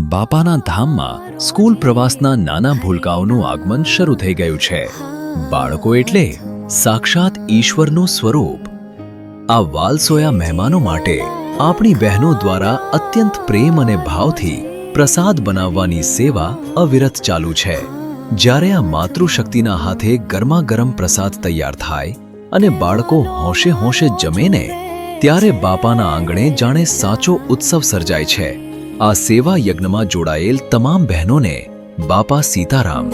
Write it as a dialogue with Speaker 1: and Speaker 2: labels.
Speaker 1: બાપાના ધામમાં સ્કૂલ પ્રવાસના નાના ભૂલકાઓનું આગમન શરૂ થઈ ગયું છે. બાળકો એટલે સાક્ષાત ઈશ્વરનું સ્વરૂપ. આ વાલસોયા મહેમાનો માટે આપણી બહેનો દ્વારા અત્યંત પ્રેમ અને ભાવથી પ્રસાદ બનાવવાની સેવા અવિરત ચાલુ છે. જ્યારે આ માતૃશક્તિના હાથે ગરમાગરમ પ્રસાદ તૈયાર થાય અને બાળકો હોંશે હોંશે જમે ને, ત્યારે બાપાના આંગણે જાણે સાચો ઉત્સવ સર્જાય છે. આ સેવા યજ્ઞમાં જોડાયેલ તમામ બહેનોને બાપા સીતારામ.